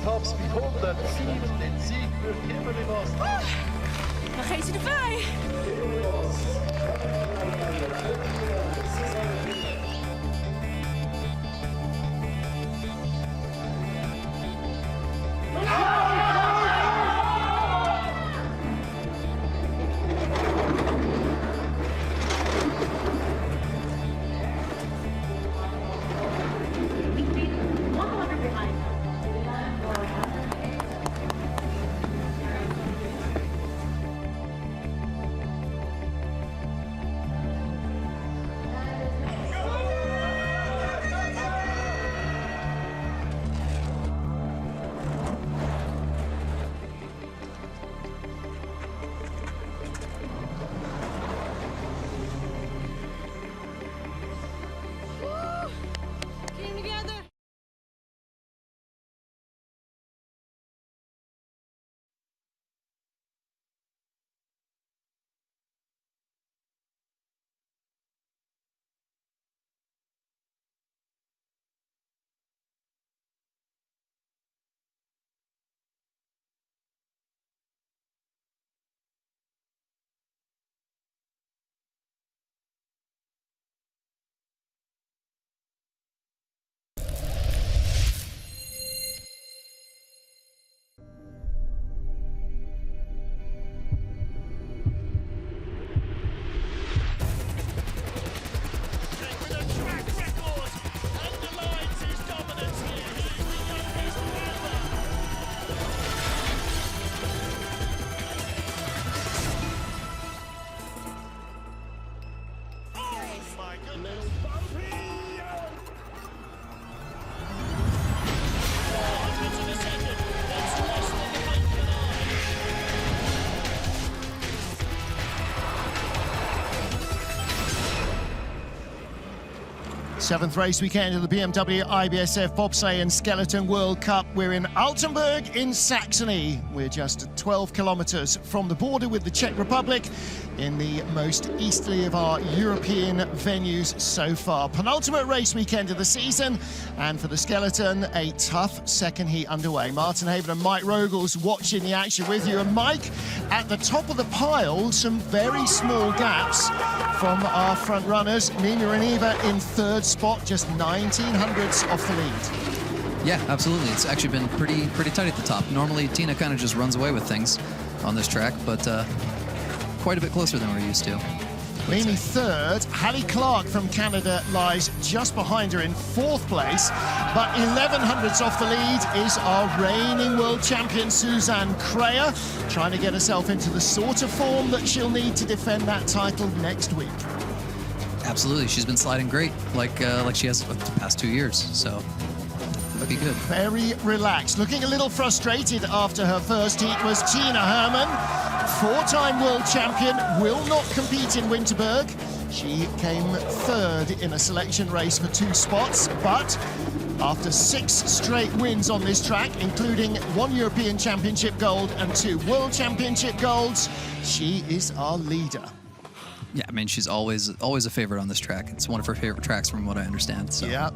Topspeed 107, den Sieg für Kimberly Boss. Dan geeft hij erbij. Seventh race weekend of the BMW IBSF Bobsleigh and Skeleton World Cup. We're in Altenberg in Saxony. We're just 12 kilometers from the border with the Czech Republic in the most easterly of our European venues so far. Penultimate race weekend of the season, and for the Skeleton, a tough second heat underway. Martin Haven and Mike Rogels watching the action with you. And Mike, at the top of the pile, some very small gaps from our front runners. Mima Reniva in third spot, just 1900ths off the lead. Yeah, absolutely. It's actually been pretty tight at the top. Normally, Tina kind of just runs away with things on this track, but quite a bit closer than we're used to. Mimi third. Hallie Clark from Canada lies just behind her in fourth place, but 1100ths off the lead is our reigning world champion Suzanne Kreyer, trying to get herself into the sort of form that she'll need to defend that title next week. Absolutely, she's been sliding great, like she has for the past 2 years, so that'd be good. Very relaxed. Looking a little frustrated after her first heat was Tina Hermann, four-time world champion, will not compete in Winterberg. She came third in a selection race for 2 spots, but after 6 straight wins on this track, including 1 European Championship gold and 2 World Championship golds, she is our leader. Yeah, I mean, she's always a favorite on this track. It's one of her favorite tracks from what I understand. So. Yeah.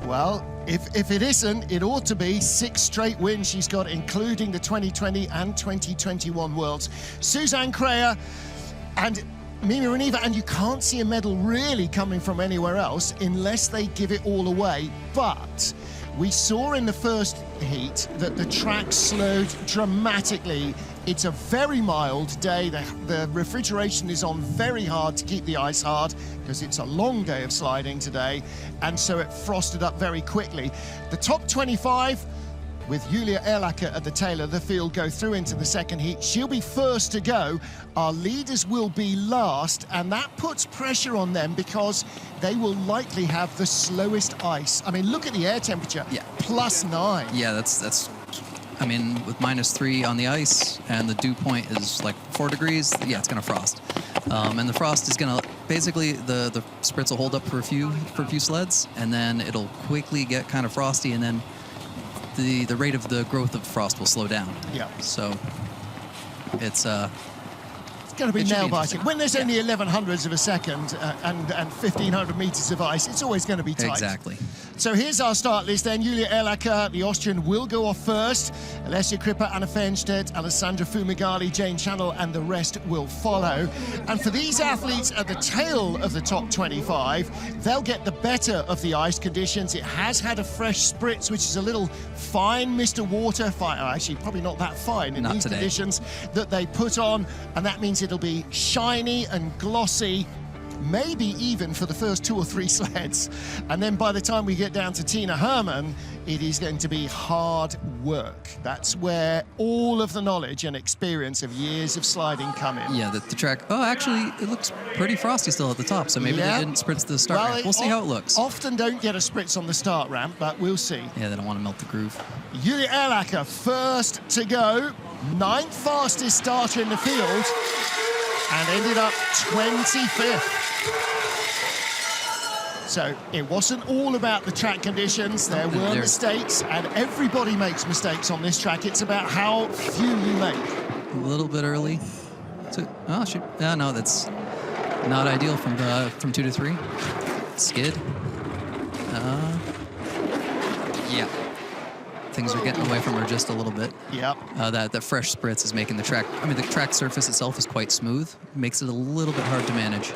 Well, if it isn't, it ought to be. 6 straight wins she's got, including the 2020 and 2021 Worlds. Suzanne Kreyer and Mima Reniva, and you can't see a medal really coming from anywhere else unless they give it all away. But we saw in the first heat that the track slowed dramatically. It's a very mild day. The refrigeration is on very hard to keep the ice hard because it's a long day of sliding today, and so it frosted up very quickly. The top 25, with Julia Erlacher at the tail of the field, go through into the second heat. She'll be first to go. Our leaders will be last, and that puts pressure on them because they will likely have the slowest ice. I mean, look at the air temperature, yeah. +9. Yeah, that's. I mean, with -3 on the ice and the dew point is like 4 degrees, yeah, it's gonna frost. And the frost is gonna, basically the spritz will hold up for a few sleds, and then it'll quickly get kind of frosty, and then the rate of the growth of frost will slow down. Yeah. So it's going to be nail-biting. When there's only yeah. 1100ths of a second and 1500 meters of ice, it's always going to be tight. Exactly. So here's our start list then. Julia Erlacher, the Austrian, will go off first. Alessia Kripper, Anna Fernstedt, Alessandra Fumagalli, Jane Channel, and the rest will follow. And for these athletes at the tail of the top 25, they'll get the better of the ice conditions. It has had a fresh spritz, which is a little fine Mr. Water, actually probably not that fine in these conditions, that they put on, and that means it'll be shiny and glossy, maybe even for the first 2 or 3 sleds. And then by the time we get down to Tina Hermann, it is going to be hard work. That's where all of the knowledge and experience of years of sliding come in. Yeah, the track, actually, it looks pretty frosty still at the top, so maybe they didn't spritz the start ramp. We'll see how it looks. Often don't get a spritz on the start ramp, but we'll see. Yeah, they don't want to melt the groove. Julia Erlacher, first to go, 9th fastest starter in the field, and ended up 25th. So it wasn't all about the track conditions. There were mistakes, and everybody makes mistakes on this track. It's about how few you make. A little bit early. Oh, shoot. No, that's not ideal from 2 to 3. Skid. Yeah. Things are getting away from her just a little bit. Yep. That fresh spritz is making the track, I mean, the track surface itself is quite smooth. Makes it a little bit hard to manage.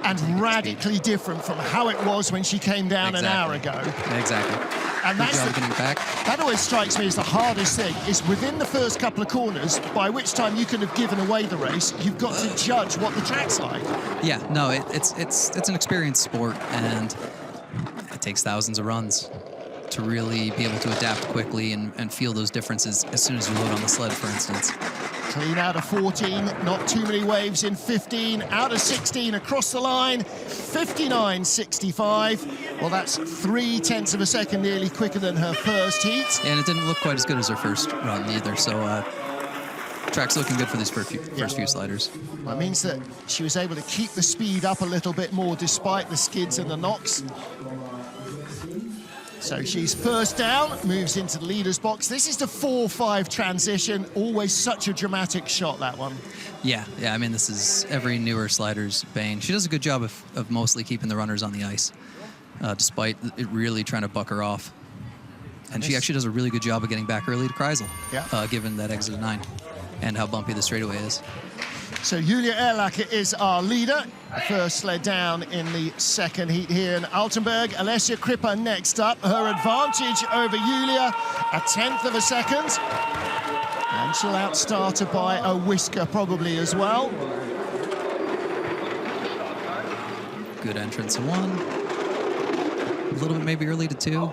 And radically different from how it was when she came down an hour ago. Exactly. And that's that always strikes me as the hardest thing, is within the first couple of corners, by which time you can have given away the race, you've got to judge what the track's like. Yeah, no, it's an experienced sport, and it takes thousands of runs to really be able to adapt quickly and feel those differences as soon as you load on the sled, for instance. Clean out of 14, not too many waves in 15, out of 16 across the line, 59.65. Well, that's 0.3 of a second nearly quicker than her first heat. And it didn't look quite as good as her first run either, so track's looking good for these first few sliders. That means that she was able to keep the speed up a little bit more despite the skids and the knocks. So she's first down, moves into the leader's box. This is the 4-5 transition. Always such a dramatic shot, that one. Yeah. I mean, this is every newer slider's bane. She does a good job of mostly keeping the runners on the ice, despite it really trying to buck her off. And she actually does a really good job of getting back early to Kreisel, given that exit of 9 and how bumpy the straightaway is. So Julia Erlacher is our leader. First sled down in the second heat here in Altenberg. Alessia Kripper next up. Her advantage over Julia, 1/10 of a second. And she'll outstart her by a whisker probably as well. Good entrance in 1. A little bit maybe early to 2.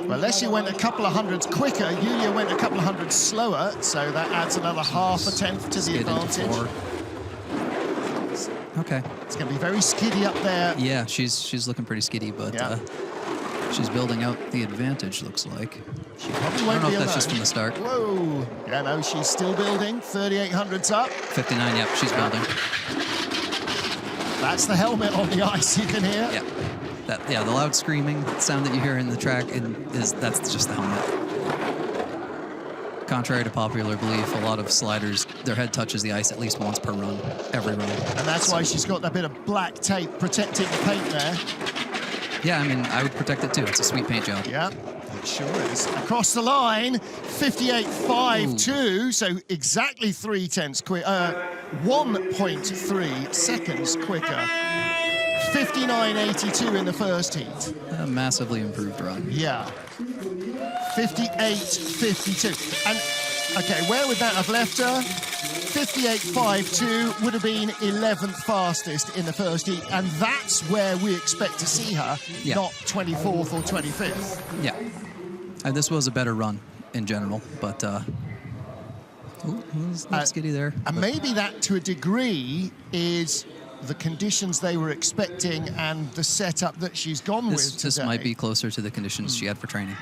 Well, Alessia went a couple of hundreds quicker. Julia went a couple of hundreds slower. So that adds another 1/2 to the advantage. Okay. It's going to be very skiddy up there. Yeah, she's looking pretty skiddy, but she's building out the advantage, looks like. She probably won't I don't know be if that's alone. just from the start. Whoa. Yeah, no, she's still building. 3,800s up. 59, yep, she's building. That's the helmet on the ice you can hear. Yeah. The loud screaming sound that you hear in the track that's just the helmet. Contrary to popular belief, a lot of sliders, their head touches the ice at least once per run, every run. And that's why she's got that bit of black tape protecting the paint there. Yeah, I mean, I would protect it too. It's a sweet paint job. Yeah, it sure is. Across the line, 58.52, so exactly 3/10 quick, 1.3 seconds quicker. 59.82 in the first heat. A massively improved run. Yeah. 58.52. And, okay, where would that have left her? 58.52 would have been 11th fastest in the first heat, and that's where we expect to see her, not 24th or 25th. Yeah. And this was a better run in general, but a little skiddy there. And maybe that, to a degree, is the conditions they were expecting and the setup that she's gone with today. This might be closer to the conditions she had for training.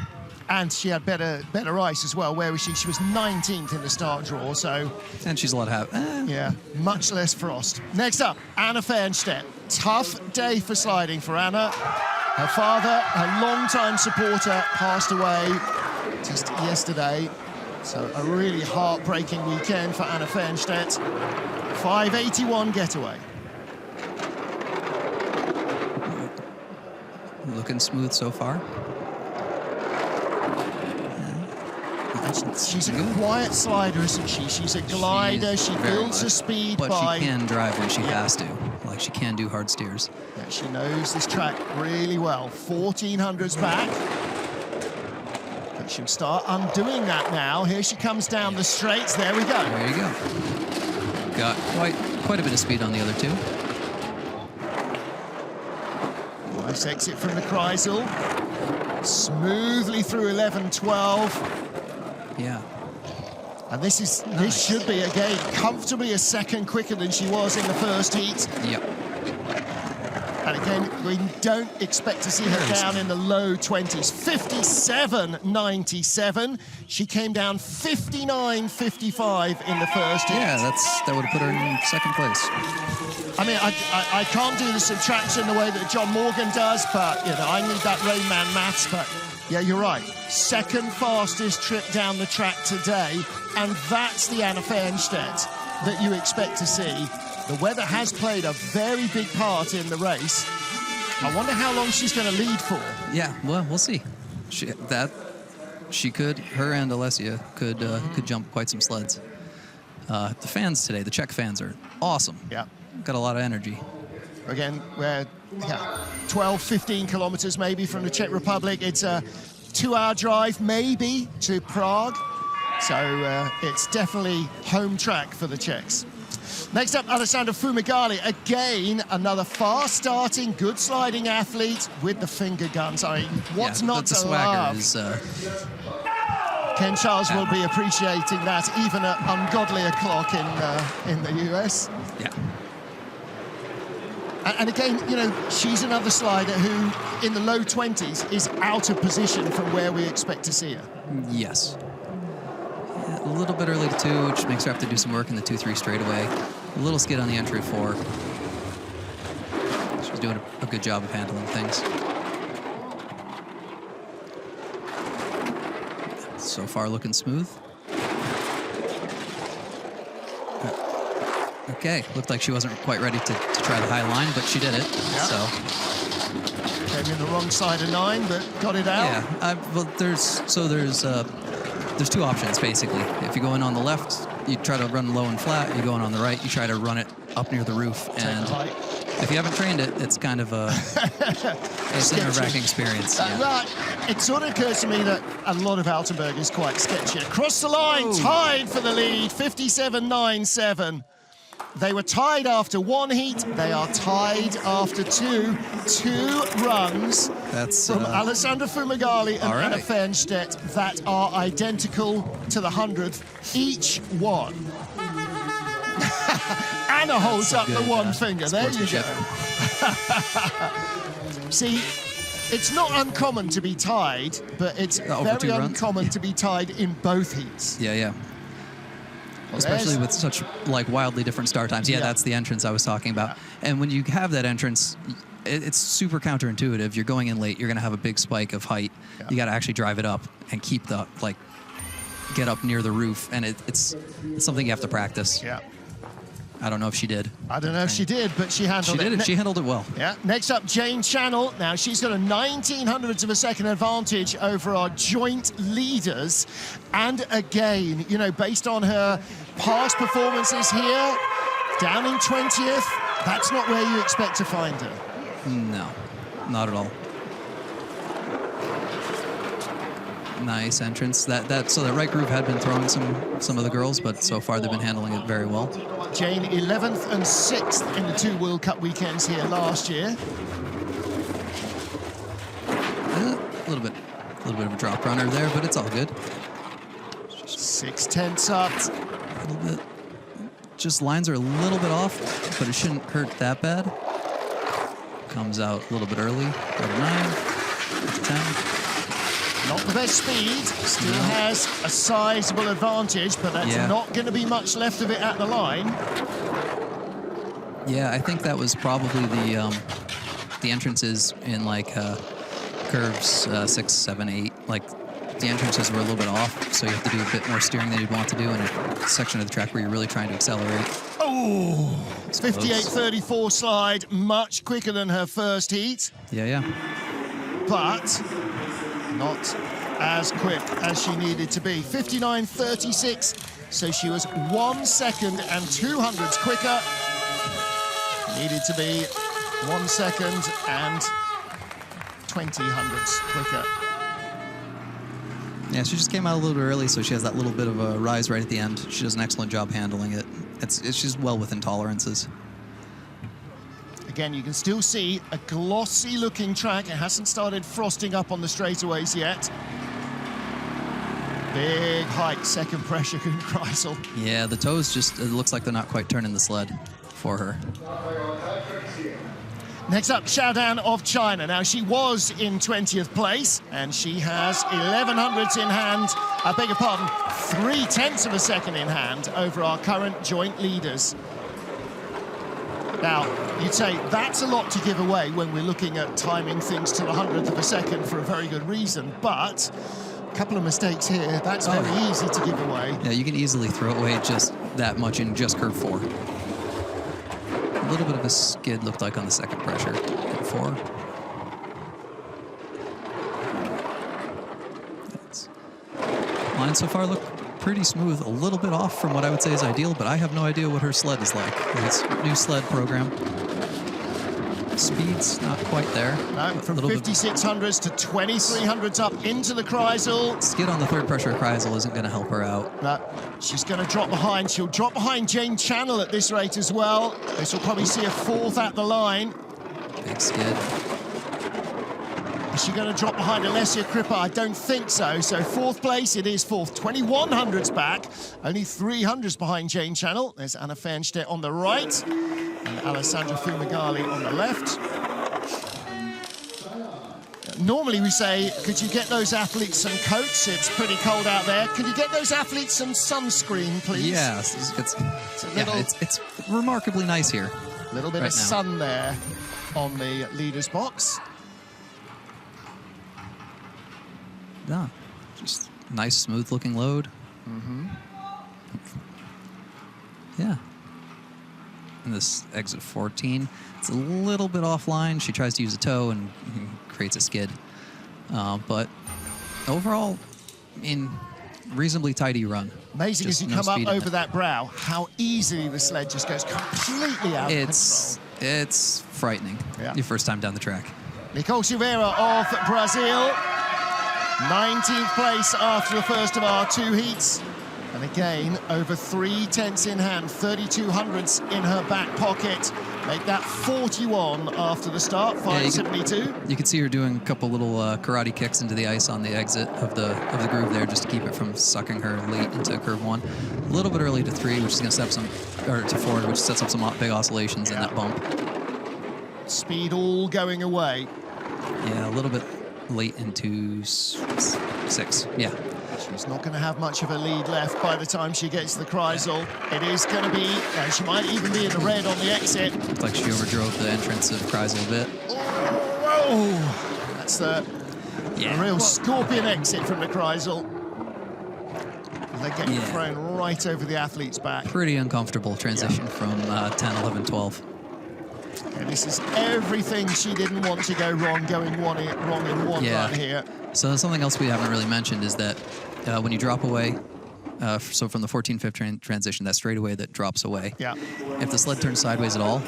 And she had better ice as well. Where was she? She was 19th in the start draw, so... And she's a lot of Yeah, much less frost. Next up, Anna Fernstedt. Tough day for sliding for Anna. Her father, her longtime supporter, passed away just yesterday. So a really heartbreaking weekend for Anna Fernstedt. 5.81 getaway. Looking smooth so far. She's a quiet slider, isn't she? She's a glider. She builds her speed but by... she can drive when she has to. Like, she can do hard steers. Yeah, she knows this track really well. 1400s back. But she'll start undoing that now. Here she comes down the straights. There we go. There you go. Got quite a bit of speed on the other two. Nice exit from the Kreisel. Smoothly through 11.12. Yeah. And this should be, again, comfortably a second quicker than she was in the first heat. Yep. And again, we don't expect to see her down in the low 20s. 57.97. She came down 59.55 in the first heat. Yeah, that would have put her in second place. I mean, I can't do the subtraction the way that John Morgan does, but, you know, I need that Rain Man maths, but... Yeah, you're right. Second fastest trip down the track today, and that's the Anna Fernstedt that you expect to see. The weather has played a very big part in the race. I wonder how long she's going to lead for. Yeah, well, we'll see. Her and Alessia could jump quite some sleds. The fans today, the Czech fans, are awesome. Yeah. Got a lot of energy. Again, we're 12, 15 kilometers maybe from the Czech Republic. It's a 2-hour drive maybe to Prague. So it's definitely home track for the Czechs. Next up, Alessandra Fumagalli. Again, another fast-starting, good sliding athlete with the finger guns. I mean, what's not to love? Is, Ken Charles will be appreciating that even at ungodly o'clock in the US. Yeah. And again, you know, she's another slider who, in the low 20s, is out of position from where we expect to see her. Yes. Yeah, a little bit early to 2, which makes her have to do some work in the 2-3 straightaway. A little skid on the entry 4. She's doing a good job of handling things. So far, looking smooth. Okay, looked like she wasn't quite ready to try the high line, but she did it. Yeah. So Came in the wrong side of 9, but got it out. yeah, well, there's two options basically. If you go in on the left, you try to run low and flat. You go in on the right, you try to run it up near the roof. And if you haven't trained it, it's kind of it's an nerve-wracking experience. Yeah. Right. It sort of occurs to me that a lot of Altenberg is quite sketchy. Across the line, tied for the lead, 57.97. They were tied after 1 heat. They are tied after 2. 2 runs from Alessandra Fumagalli and Anna Fernstedt that are identical to the 100th, each one. Anna holds up the one finger. There you go. See, it's not uncommon to be tied, but it's very uncommon to be tied in both heats. Yeah, yeah. Well, especially with such like wildly different start times. Yeah, that's the entrance I was talking about. And when you have that entrance, it's super counterintuitive. You're going in late. You're going to have a big spike of height. Yeah. You got to actually drive it up and keep the get up near the roof. And it's something you have to practice. Yeah. I don't know if she did. I don't know if she did, but she handled it. She handled it well. Yeah. Next up, Jane Channel. Now, she's got a 1900ths of a second advantage over our joint leaders. And again, you know, based on her past performances here, down in 20th, that's not where you expect to find her. No, not at all. Nice entrance. So that right groove had been throwing some of the girls, but so far they've been handling it very well. Jane 11th and 6th in the 2 World Cup weekends here last year. A little bit of a drop runner there, but it's all good. 6/10 up. A little bit. Just lines are a little bit off, but it shouldn't hurt that bad. Comes out a little bit early. Out of 9, 10. Not the best speed, still has a sizable advantage, but that's not going to be much left of it at the line. Yeah, I think that was probably the entrances in like curves 6, 7, 8. Like the entrances were a little bit off, so you have to do a bit more steering than you'd want to do in a section of the track where you're really trying to accelerate. Oh, it's 58.34 slide, much quicker than her first heat. Yeah. But not as quick as she needed to be. 59.36, so she was 1 second and 200ths quicker. Needed to be 1 second and 20 hundredths quicker. Yeah, she just came out a little bit early, so she has that little bit of a rise right at the end. She does an excellent job handling it. She's well within tolerances. Again, you can still see a glossy-looking track. It hasn't started frosting up on the straightaways yet. Big height, second pressure in Kreisel. Yeah, the toes just, it looks like they're not quite turning the sled for her. Next up, Xiaodan of China. Now, she was in 20th place, and she has 1100ths in hand. I beg your pardon, 0.3 of a second in hand over our current joint leaders. Now, you'd say that's a lot to give away when we're looking at timing things to the 100th of a second for a very good reason, but a couple of mistakes here, that's very easy to give away. Yeah, you can easily throw away just that much in just curve 4. A little bit of a skid looked like on the second pressure in 4. Lines so far look pretty smooth, a little bit off from what I would say is ideal, but I have no idea what her sled is like. It's a new sled program. Speed's not quite there. No, from 5600s to 2300s up into the Kreisel. Skid on the third pressure Kreisel isn't going to help her out. No, she's going to drop behind. She'll drop behind Jane Channel at this rate as well. This will probably see a 4th at the line. Big skid. Is she going to drop behind Alessia Crippa? I don't think so. So 4th place, it is 4th. 2100s back. Only 300s behind Jane Channel. There's Anna Fernstedt on the right. And Alessandra Fumagalli on the left. Normally we say, could you get those athletes some coats? It's pretty cold out there. Could you get those athletes some sunscreen, please? Yes, it's remarkably nice here. A little bit of sun there on the leader's box. Yeah, just nice, smooth-looking load. Yeah. And this exit 14, it's a little bit offline. She tries to use a toe and creates a skid. But overall, I mean, reasonably tidy run. Amazing Just as you no come up speed in over it. that brow, how easily the sled just goes completely out of control. It's frightening. Yeah. Your first time down the track. Nicole Silveira of Brazil, 19th place after the first of our 2 heats. And again, over 3 tenths in hand, 32 hundredths in her back pocket. Make that 41 after the start, 5.72. You can see her doing a couple little karate kicks into the ice on the exit of the groove there, just to keep it from sucking her late into curve 1. A little bit early to 3, which is going to set up some, or to 4, which sets up some big oscillations in that bump. Speed all going away. Yeah, a little bit late into 6. Yeah. She's not going to have much of a lead left by the time she gets to the Kreisel. It is going to be, she might even be in the red on the exit. Looks like she overdrove the entrance of Kreisel a bit. Oh, that's the real scorpion exit from the Kreisel. They're getting thrown right over the athlete's back. Pretty uncomfortable transition from 10, 11, 12. And this is everything she didn't want to go wrong, going wrong in one run here. So something else we haven't really mentioned is that when you drop away, so from the 14-5 transition, that straightaway that drops away, if the sled turns sideways at all,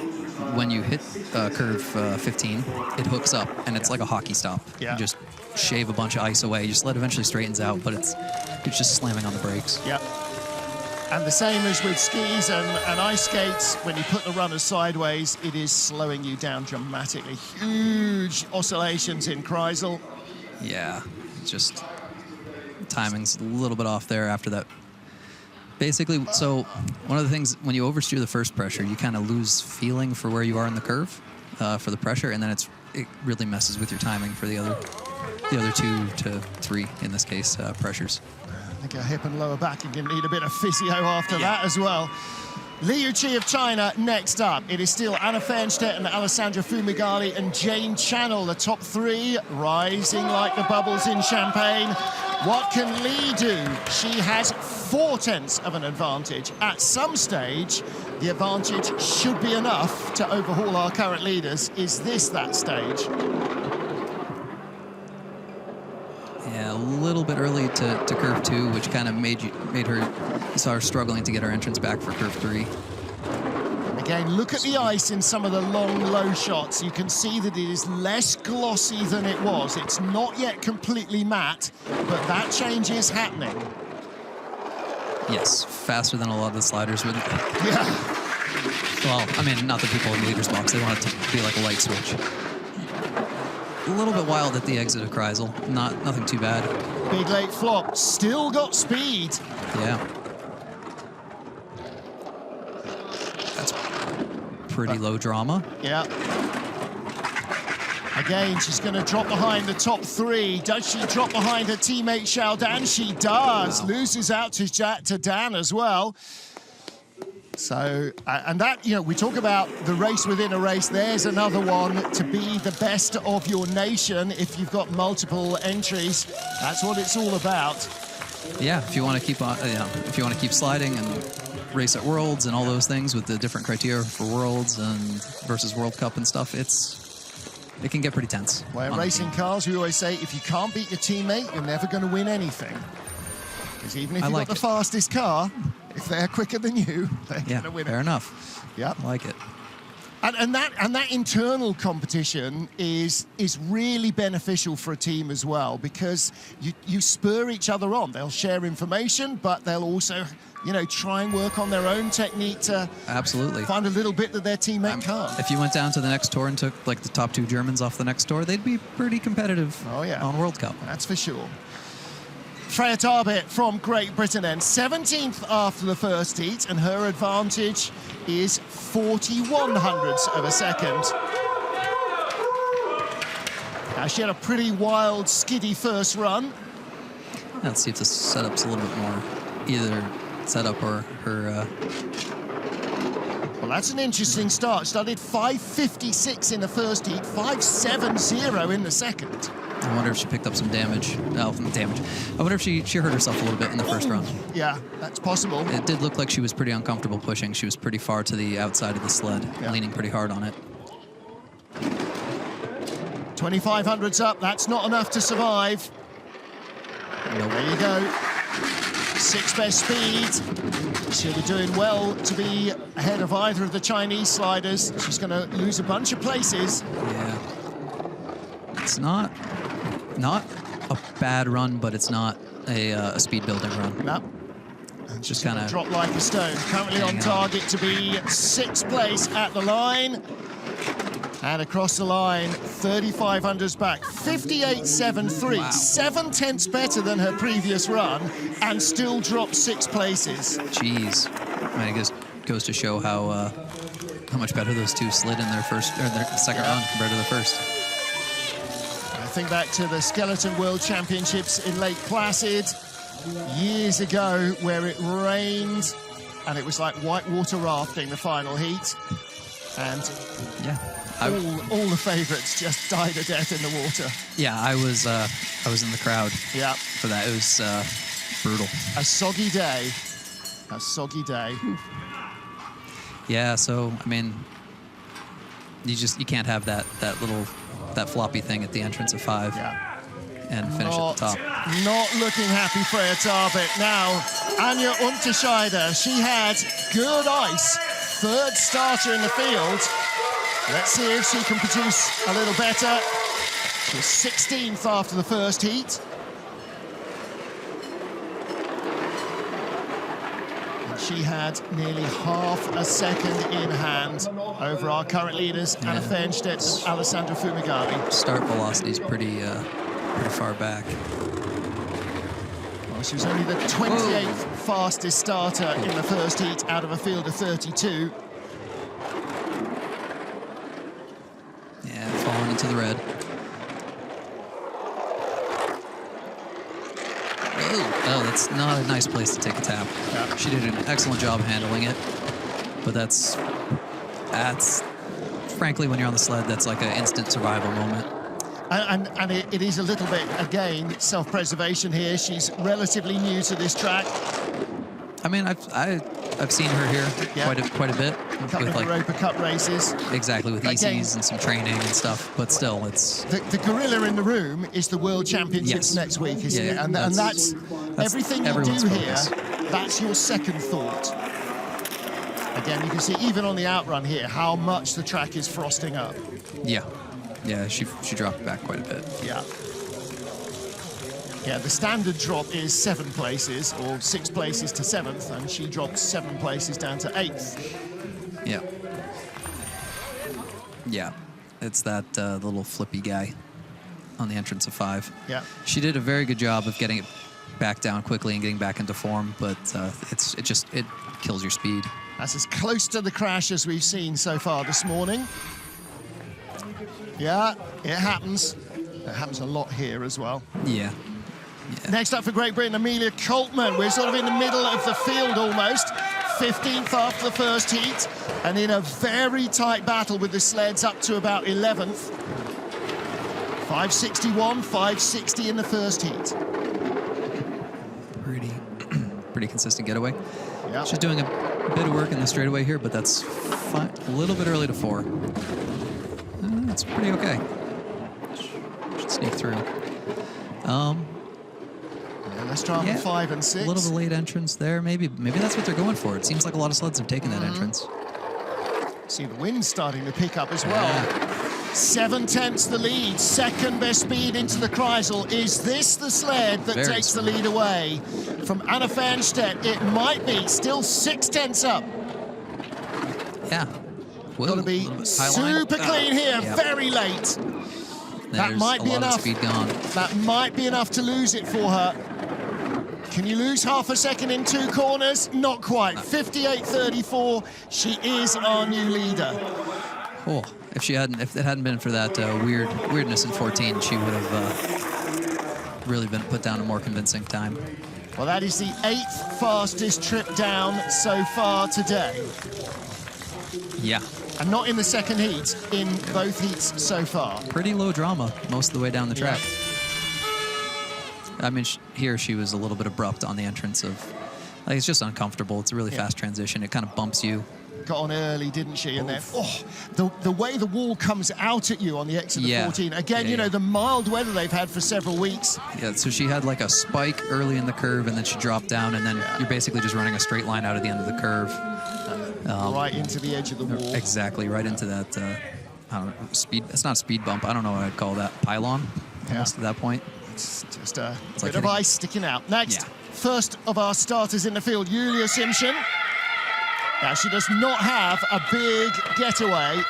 when you hit curve 15, it hooks up, and it's like a hockey stop. You just shave a bunch of ice away. Your sled eventually straightens out, but it's just slamming on the brakes. And the same as with skis and ice skates, when you put the runners sideways, it is slowing you down dramatically. Huge oscillations in Kreisel. Yeah, just timing's a little bit off there after that. Basically, so one of the things, when you oversteer the first pressure, you kind of lose feeling for where you are in the curve for the pressure, and then it really messes with your timing for the other 2 to 3, in this case, pressures. I think her hip and lower back are going to need a bit of physio after that as well. Liu Qi of China next up. It is still Anna Fernstedt and Alessandra Fumagalli and Jane Channel, the top 3, rising like the bubbles in champagne. What can Li do? She has 4 tenths of an advantage. At some stage, the advantage should be enough to overhaul our current leaders. Is this that stage? Yeah, a little bit early to curve 2, which kind of made her, you saw her struggling to get her entrance back for curve 3. Again, look at the ice in some of the long, low shots. You can see that it is less glossy than it was. It's not yet completely matte, but that change is happening. Yes, faster than a lot of the sliders would. Well, I mean, not the people in the leader's box. They want it to be like a light switch. A little bit wild at the exit of Kreisel. Nothing too bad. Big late flop. Still got speed. Yeah. That's pretty low drama. Yeah. Again, she's going to drop behind the top 3. Does she drop behind her teammate Xiaodan? She does. Wow. Loses out to Dan as well. So, and that, we talk about the race within a race. There's another one, to be the best of your nation. If you've got multiple entries, that's what it's all about. Yeah, if you want to keep on, if you want to keep sliding and race at Worlds and all those things with the different criteria for Worlds and versus World Cup and stuff, it can get pretty tense. Well, racing cars, we always say, if you can't beat your teammate, you're never going to win anything. Because even if you've got the fastest car, if they're quicker than you, they're going to win it. Fair enough. Yeah, I like it. And that internal competition is really beneficial for a team as well, because you spur each other on. They'll share information, but they'll also, try and work on their own technique to find a little bit that their teammate can't. If you went down to the next tour and took like the top 2 Germans off the next tour, they'd be pretty competitive on World Cup. That's for sure. Freya Tarbet from Great Britain then, 17th after the first heat, and her advantage is 41 hundredths of a second. Now, she had a pretty wild, skiddy first run. Let's see if the setup's a little bit more either setup or her... Well, that's an interesting start. Started 5:56 in the first heat, 5:70 in the second. I wonder if she picked up some damage. Oh, damage. I wonder if she hurt herself a little bit in the first run. Yeah, that's possible. It did look like she was pretty uncomfortable pushing. She was pretty far to the outside of the sled, leaning pretty hard on it. 2500's up. That's not enough to survive. Nope. There you go. 6th best speed. She'll be doing well to be ahead of either of the Chinese sliders. She's going to lose a bunch of places. Yeah. It's not a bad run, but it's not a speed building run. No. And just kind of drop like a stone. Currently on target to be 6th place at the line. And across the line, 3500's back, 58.73, Wow. 7/10 better than her previous run, and still dropped 6 places. Jeez. I mean, it just goes to show how much better those two slid in their second run compared to the first. I think back to the Skeleton World Championships in Lake Placid years ago, where it rained, and it was like whitewater rafting, the final heat. And yeah, all the favourites just died a death in the water. Yeah, I was in the crowd. Yeah, for that. It was brutal. A soggy day. A soggy day. Yeah, so I mean, you can't have that floppy thing at the entrance of 5 and finish at the top. Not looking happy, Freya Tarbit. Now, Anja Unterscheider, she had good ice. 3rd starter in the field. Let's see if she can produce a little better. She was 16th after the first heat. And she had nearly half a second in hand over our current leaders, Anna Fernstedt and Alessandra Fumigavi. Start velocity is pretty far back. Well, she was only the 28th fastest starter in the first heat out of a field of 32. Yeah, falling into the red. Oh, that's not a nice place to take a tap. Yeah. She did an excellent job handling it, but that's frankly, when you're on the sled, that's like an instant survival moment. And it is a little bit, again, self-preservation here. She's relatively new to this track. I mean, I've seen her here quite a bit. A couple of Europa Cup races. Exactly, with ECs and some training and stuff, but still, it's... The gorilla in the room is the World Championships next week, isn't it? And that's everything you do here, that's your second thought. Again, you can see, even on the outrun here, how much the track is frosting up. Yeah. Yeah, she dropped back quite a bit. Yeah. Yeah, the standard drop is 7 places, or 6 places to 7th, and she dropped 7 places down to 8th. Yeah. Yeah, it's that little flippy guy on the entrance of 5. Yeah. She did a very good job of getting it back down quickly and getting back into form, but it kills your speed. That's as close to the crash as we've seen so far this morning. Yeah, it happens. It happens a lot here as well. Yeah. Next up for Great Britain, Amelia Coltman. We're sort of in the middle of the field almost. 15th after the first heat, and in a very tight battle with the sleds up to about 11th. 561, 560 in the first heat. Pretty consistent getaway. Yeah. She's doing a bit of work in the straightaway here, but that's fine. A little bit early to 4. That's pretty okay. Should sneak through. Let's try on 5 and 6. A little bit late entrance there. Maybe that's what they're going for. It seems like a lot of sleds have taken that entrance. See the wind starting to pick up as well. 7/10 the lead. Second best speed into the Kreisel. Is this the sled that takes the lead away from Anna Fernstedt? It might be. Still 6/10 up. Yeah. Got to be super clean here. Yep. Very late. That might be enough. Speed gone. That might be enough to lose it for her. Can you lose half a second in 2 corners? Not quite. 58.34. She is our new leader. Oh, if it hadn't been for that weirdness in 14, she would have really been put down a more convincing time. Well, that is the 8th fastest trip down so far today. Yeah. And not in the second heat, in both heats so far. Pretty low drama most of the way down the track. I mean, here she was a little bit abrupt on the entrance of, like, it's just uncomfortable. It's a really fast transition. It kind of bumps you. Got on early, didn't she? And then, the way the wall comes out at you on the exit of 14. Again, you know, the mild weather they've had for several weeks. Yeah, so she had like a spike early in the curve, and then she dropped down, and then you're basically just running a straight line out of the end of the curve. Right into the edge of the wall. Exactly, right into that, I don't know, speed. It's not a speed bump. I don't know what I'd call that. Pylon, almost at that point. It's just a bit like of ice sticking out. Next, first of our starters in the field, Julia Simpson. Now, she does not have a big getaway.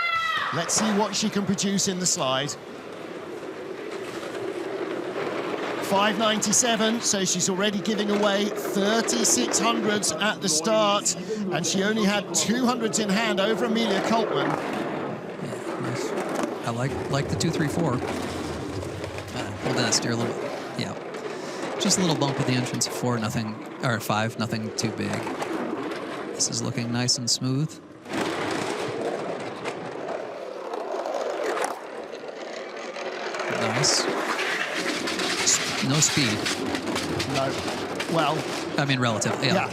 Let's see what she can produce in the slide. 5.97, so she's already giving away 3600s at the start, and she only had 200s in hand over Amelia Coltman. Yeah, nice. I like the 2.34. Hold that steer a little bit. Yeah, just a little bump at the entrance of 4, nothing, or 5, nothing too big. This is looking nice and smooth. Nice. No speed. No. Well, I mean, relative. Yeah,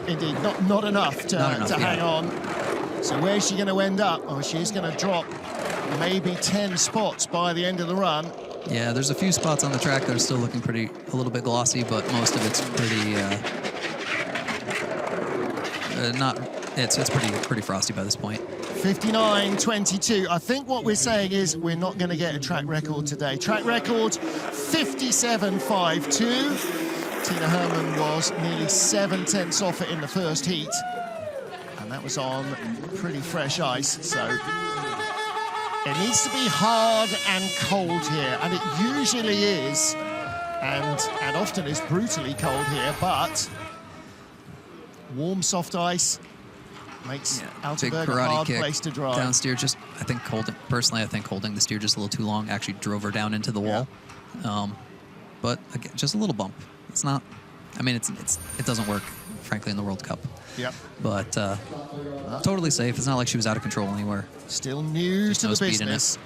indeed. Not enough to hang on. So where's she going to end up? Oh, she's going to drop maybe 10 spots by the end of the run. Yeah, there's a few spots on the track that are still looking a little bit glossy, but most of it's pretty, it's pretty frosty by this point. 59.22. I think what we're saying is we're not going to get a track record today. Track record 57.52. Tina Hermann was nearly 7/10 off it in the first heat, and that was on pretty fresh ice. So it needs to be hard and cold here, and it usually is, and often is brutally cold here. But warm, soft ice makes Altenberg a hard place to drive. Down steer, just I think holding the steer just a little too long actually drove her down into the wall. But again, just a little bump. It's not. I mean, it doesn't work, frankly, in the World Cup. Yep. But totally safe. It's not like she was out of control anywhere. Still new to the business.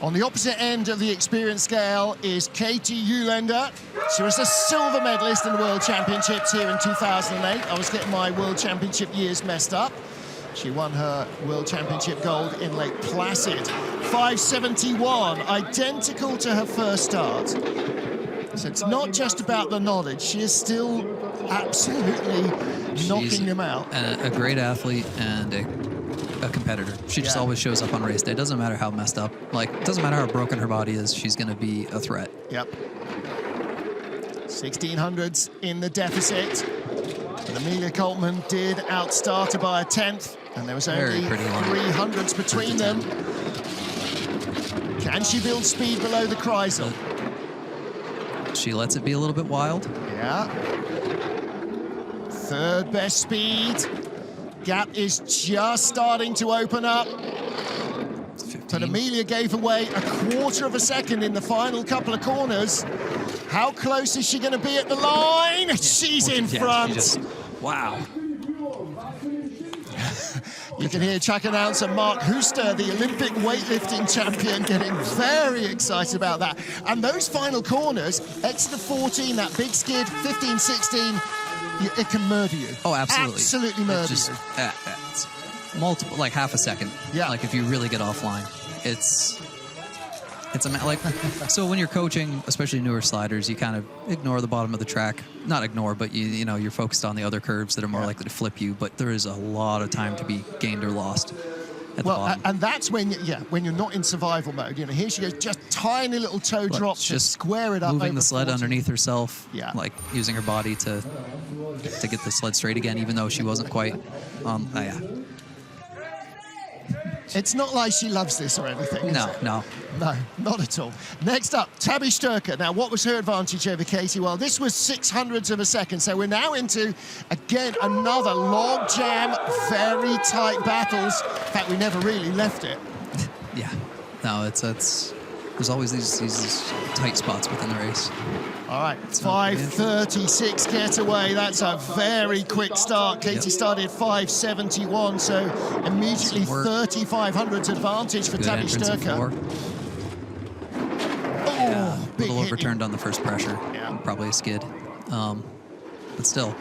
On the opposite end of the experience scale is Katie Eulander. She was a silver medalist in the World Championships here in 2008. I was getting my World Championship years messed up. She won her World Championship gold in Lake Placid. 5.71, identical to her first start. So it's not just about the knowledge. She is still absolutely knocking them out. A great athlete and a competitor. She just always shows up on race day. It doesn't matter how messed up. Like, it doesn't matter how broken her body is. She's going to be a threat. Yep. 1600s in the deficit. And Amelia Coltman did outstart her by a 10th, and there was only 300s between them. Can she build speed below the Kreisel? She lets it be a little bit wild. Yeah. Third best speed. Gap is just starting to open up. 15. But Amelia gave away a quarter of a second in the final couple of corners. How close is she going to be at the line? Yeah, she's in front. Wow. You can hear track announcer Mark Huster, the Olympic weightlifting champion, getting very excited about that. And those final corners, extra 14, that big skid, 15, 16, it can murder you. Oh, absolutely. Absolutely murder you. It's multiple, like half a second. Yeah. Like if you really get offline, like, so when you're coaching, especially newer sliders, you kind of ignore the bottom of the track. Not ignore, but you know, you're focused on the other curves that are more likely to flip you, but there is a lot of time to be gained or lost at the bottom. And that's when, when you're not in survival mode. You know, here she goes, just tiny little toe drops to square it up. Moving the sled 40. Underneath herself, like using her body to get the sled straight again, even though she wasn't quite, It's not like she loves this or anything. No, not at all. Next up, Tabby Sturker. Now, what was her advantage over Katie? Well, this was 600ths of a second. So we're now into, again, another log jam, very tight battles. In fact, we never really left it. Yeah. No, it's There's always these tight spots within the race. All right, 5:36 getaway. That's a very quick start. Katie started 5:71, so immediately 3,500's advantage for Good Tabby entrance in Sturker. 4. Oh, Yeah, a big little hit. overturned on the first pressure. Yeah. Probably a skid. But still,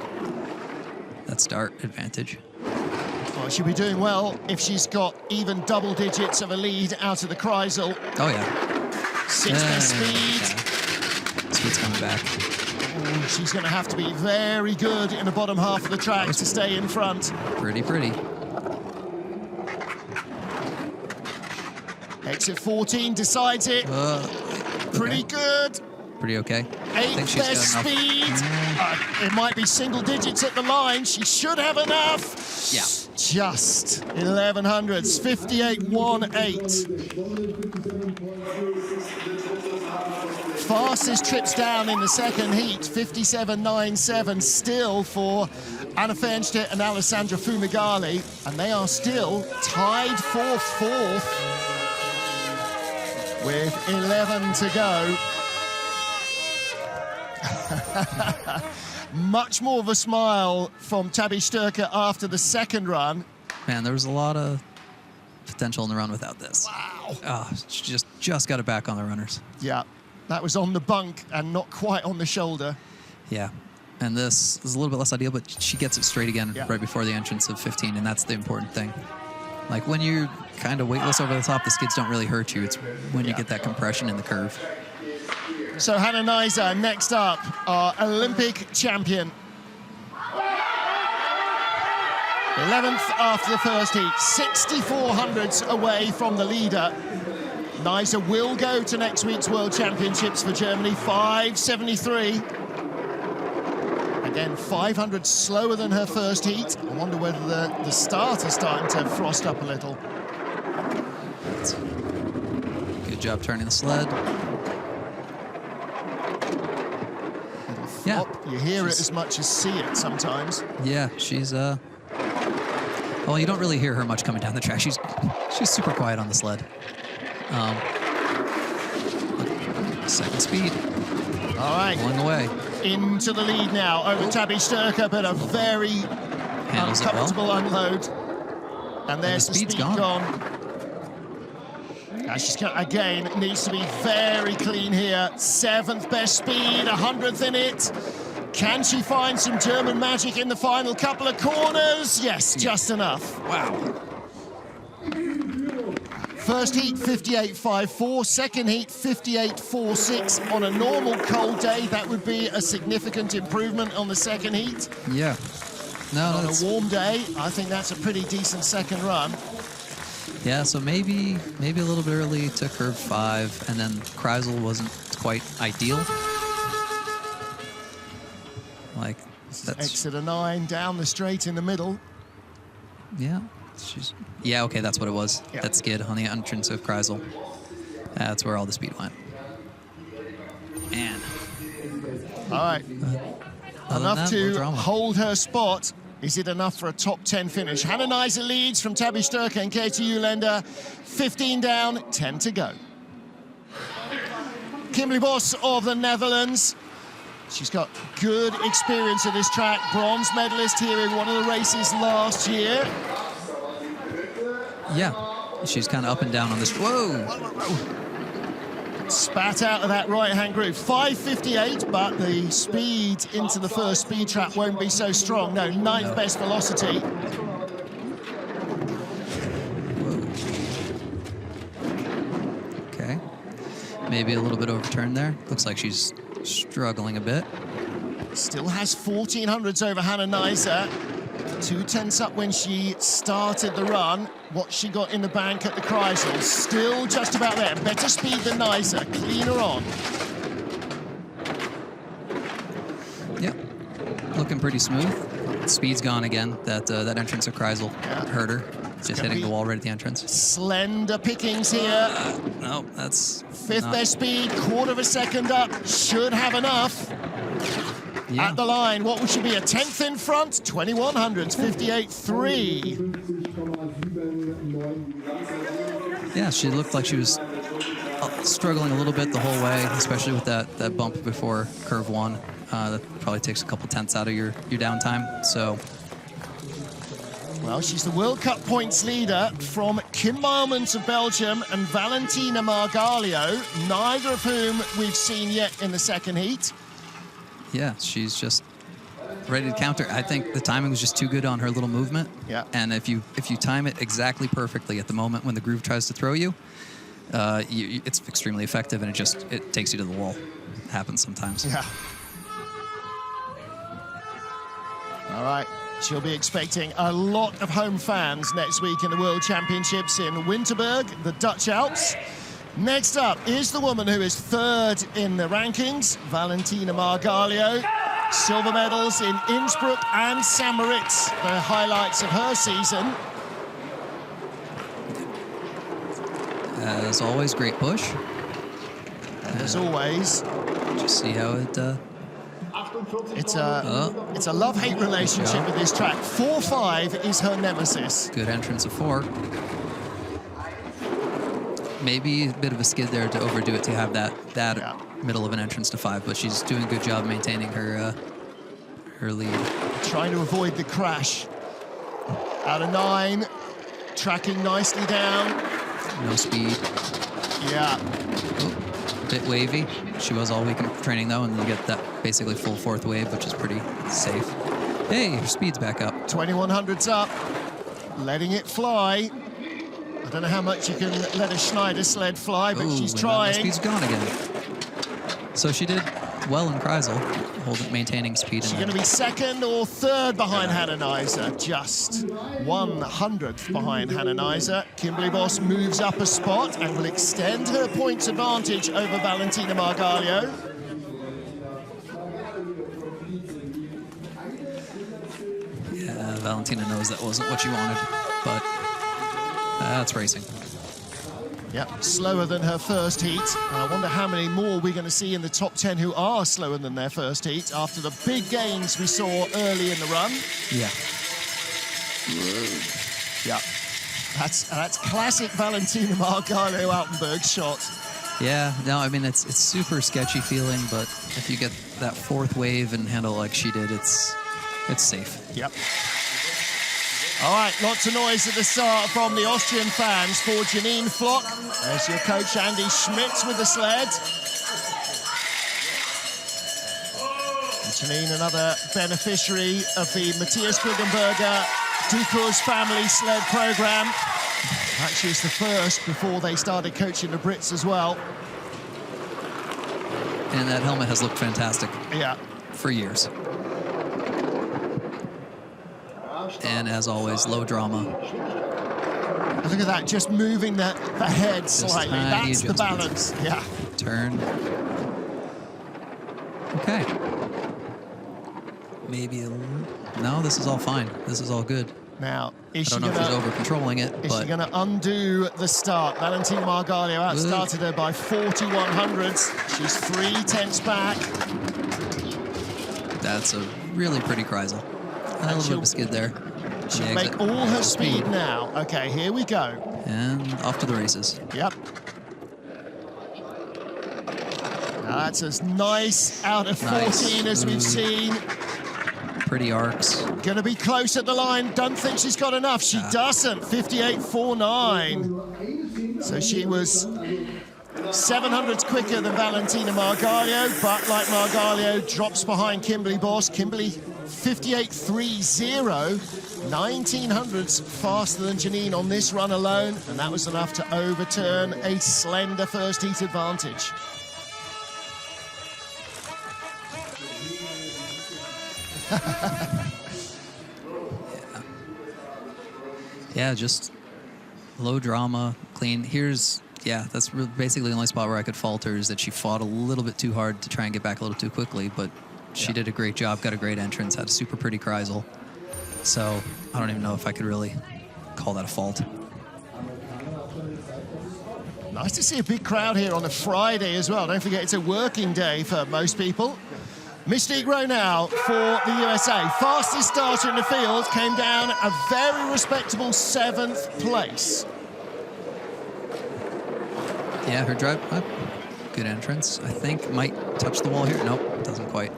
that start advantage. Well, she'll be doing well if she's got even double digits of a lead out of the Kreisel. Oh, yeah. 6th best speed. Yeah. Speed's coming back. Oh, she's going to have to be very good in the bottom half of the track to stay in front. Pretty. Exit 14 decides it. Pretty good. Pretty okay. I think 8th she's best got enough. speed. It might be single digits at the line. She should have enough. Yeah. Just 1100s. 58.18. Fastest trips down in the second heat. 57.97 still for Anna Fernstedt and Alessandra Fumagalli. And they are still tied for 4th with 11 to go. Much more of a smile from Tabby Sturker after the second run. Man, there was a lot of potential in the run without this. Wow. Oh, she just got it back on the runners. Yeah, that was on the bunk and not quite on the shoulder. Yeah. And this is a little bit less ideal, but she gets it straight again right before the entrance of 15, and that's the important thing. Like, when you're kind of weightless over the top, the skids don't really hurt you. It's when you get that compression in the curve. So Hannah Neiser next up, our Olympic champion. 11th after the first heat, 6,400s away from the leader. Neiser will go to next week's World Championships for Germany, 5:73. Again, 500 slower than her first heat. I wonder whether the start is starting to frost up a little. Good job turning the sled. Yeah. You hear it as much as see it sometimes. Yeah, she's well, you don't really hear her much coming down the track. She's super quiet on the sled. Second speed. All right. Pulling away. Into the lead now over Tabby Sturker, but a very uncomfortable unload. And there's the speed gone. She's again needs to be very clean here. 7th best speed, 100th in it. Can she find some German magic in the final couple of corners? Yes, just enough. Wow. First heat, 58.54. Second heat, 58.46. On a normal cold day, that would be a significant improvement on the second heat. Yeah. No, on a warm day, I think that's a pretty decent second run. Yeah, so maybe a little bit early to curve 5, and then Kreisel wasn't quite ideal. Like, that's... Exit a 9 down the straight in the middle. Yeah. Yeah, okay, that's what it was. Yeah. That skid on the entrance of Kreisel. That's where all the speed went. Man. All right. Enough to hold her spot. Is it enough for a top 10 finish? Hannah Neiser leads from Tabby Sturker and Katie Ulender. 15 down, 10 to go. Kimberly Bos of the Netherlands. She's got good experience of this track. Bronze medalist here in one of the races last year. Yeah, she's kind of up and down on this. Whoa! Spat out of that right-hand groove. 5:58, but the speed into the first speed trap won't be so strong. No, 9th best velocity. Whoa. Okay. Maybe a little bit overturned there. Looks like she's struggling a bit. Still has 1,400s over Hannah Neiser. 2/10 up when she started the run. What she got in the bank at the Kreisel. Still just about there. Better speed than Neiser. Cleaner on. Yep. Looking pretty smooth. Speed's gone again. That entrance of Kreisel hurt her. Just hitting the wall right at the entrance. Slender pickings here. No, that's... 5th best speed. 1/4 of a second up. Should have enough. Yeah. At the line, what should be a 10th in front? 2,100s, 58.3. Yeah, she looked like she was struggling a little bit the whole way, especially with that bump before curve 1. That probably takes a couple tenths out of your downtime. So, well, she's the World Cup points leader from Kim Meilmans of Belgium and Valentina Margalio, neither of whom we've seen yet in the second heat. yeah, she's just ready to counter. I think the timing was just too good on her little movement. Yeah. And if you time it exactly perfectly at the moment when the groove tries to throw you, it's extremely effective, and it takes you to the wall. It happens sometimes. Yeah. All right. She'll be expecting a lot of home fans next week in the World Championships in Winterberg, the Dutch Alps. Next up is the woman who is third in the rankings, Valentina Margalio. Silver medals in Innsbruck and St. Moritz, the highlights of her season. As always, great push. And as always, Just see how it... it's a love-hate relationship with this track. 4.5 is her nemesis. Good entrance of 4. Maybe a bit of a skid there to overdo it to have that middle of an entrance to 5, but she's doing a good job maintaining her lead. Trying to avoid the crash. Out of 9, tracking nicely down. No speed. Yeah. Oh, bit wavy. She was all week in training though, and you get that basically full 4th wave, which is pretty safe. Hey, her speed's back up. 2100's up, letting it fly. I don't know how much you can let a Schneider sled fly, but she's trying. Speed's gone again. So she did well in Kreisel, maintaining speed. She's going to be second or third behind Hannah Neiser, just 1/100th behind Hannah Neiser. Kimberly Boss moves up a spot and will extend her points advantage over Valentina Margalio. Yeah, Valentina knows that wasn't what she wanted, but that's racing. Yep, slower than her first heat. I wonder how many more we're going to see in the top 10 who are slower than their first heat after the big gains we saw early in the run. Yeah. Yep. That's classic Valentina Margalio Altenberg shot. Yeah, no, I mean, it's super sketchy feeling, but if you get that 4th wave and handle like she did, it's safe. Yep. All right, lots of noise at the start from the Austrian fans for Janine Flock. There's your coach, Andy Schmitz, with the sled. And Janine, another beneficiary of the Matthias Guggenberger Ducours family sled program. Actually, it's the first before they started coaching the Brits as well. And that helmet has looked fantastic. Yeah. For years. And as always, low drama. Look at that, just moving the head slightly. That's the balance. Yeah. Turn. Okay. Maybe a little... No, this is all fine. This is all good. Now, is she I don't know if she's over-controlling it, Is she going to undo the start? Valentina Margalio outstarted her by 4100ths. She's 3/10 back. That's a really pretty Kreisel. A little bit of a skid there. She'll make all her speed now. Okay, here we go. And off to the races. Yep. Now that's as nice out of 14 as we've seen. Pretty arcs. Going to be close at the line. Don't think she's got enough. She doesn't. 58.49. So she was 700s quicker than Valentina Margalio, but like Margalio, drops behind Kimberly Boss. Kimberly 58.30, 1900s faster than Janine on this run alone, and that was enough to overturn a slender first heat advantage. Yeah, just low drama, clean. That's basically the only spot where I could fault her, is that she fought a little bit too hard to try and get back a little too quickly, but she did a great job, got a great entrance, had a super pretty Kreisel. So I don't even know if I could really call that a fault. Nice to see a big crowd here on a Friday as well. Don't forget, it's a working day for most people. Mystique Ronau for the USA. Fastest starter in the field, came down a very respectable 7th place. Yeah, her drive, good entrance. I think might touch the wall here. Nope, doesn't quite.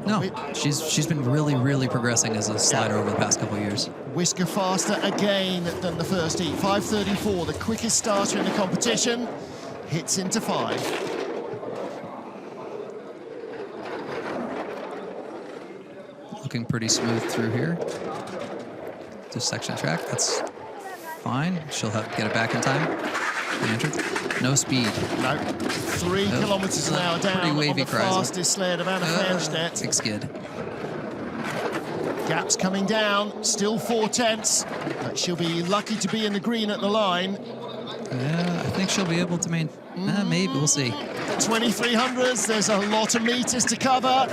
No, she's been really progressing as a slider over the past couple of years. Whisker faster again than the first heat. 5:34, the quickest starter in the competition. Hits into 5. Looking pretty smooth through here. This section of track, that's fine. She'll have to get it back in time. The entrance. No speed. No. 3 kilometers an hour down pretty wavy on the fastest sled of Anna Fernstedt. Big skid. Gaps coming down, still 4/10, but she'll be lucky to be in the green at the line. Yeah, I think she'll be able to maybe, we'll see. 2300s, there's a lot of meters to cover.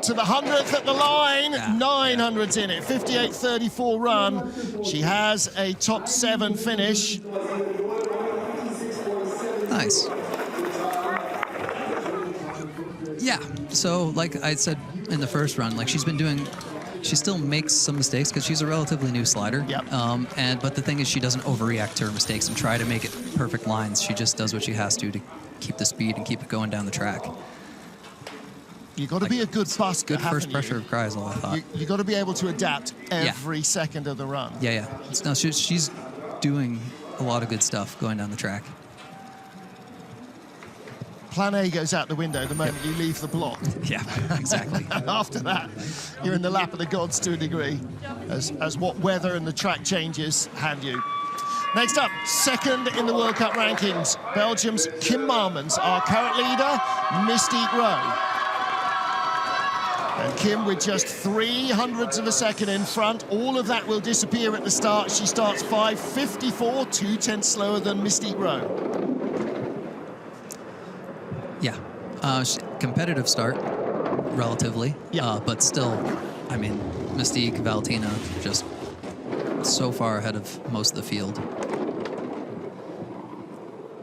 To the 100th at the line, 900s in it, 58.34 run. She has a top 7 finish. Nice. Yeah, so like I said in the first run, like she still makes some mistakes because she's a relatively new slider. Yep. But the thing is, she doesn't overreact to her mistakes and try to make it perfect lines. She just does what she has to keep the speed and keep it going down the track. You've got to be a good busker. Good first pressure of Kreisel, I thought. You've got to be able to adapt every second of the run. Yeah. No, she's doing a lot of good stuff going down the track. Plan A goes out the window the moment you leave the block. Yeah, exactly. And after that, you're in the lap of the gods to a degree, as what weather and the track changes hand you. Next up, second in the World Cup rankings, Belgium's Kim Marmans, our current leader, Mystique Rowe. And Kim with just 0.03 of a second in front. All of that will disappear at the start. She starts 5:54, 0.2 slower than Mystique Rowe. Yeah, competitive start, relatively. Yeah. But still, I mean, Mystique, Valentina, just so far ahead of most of the field.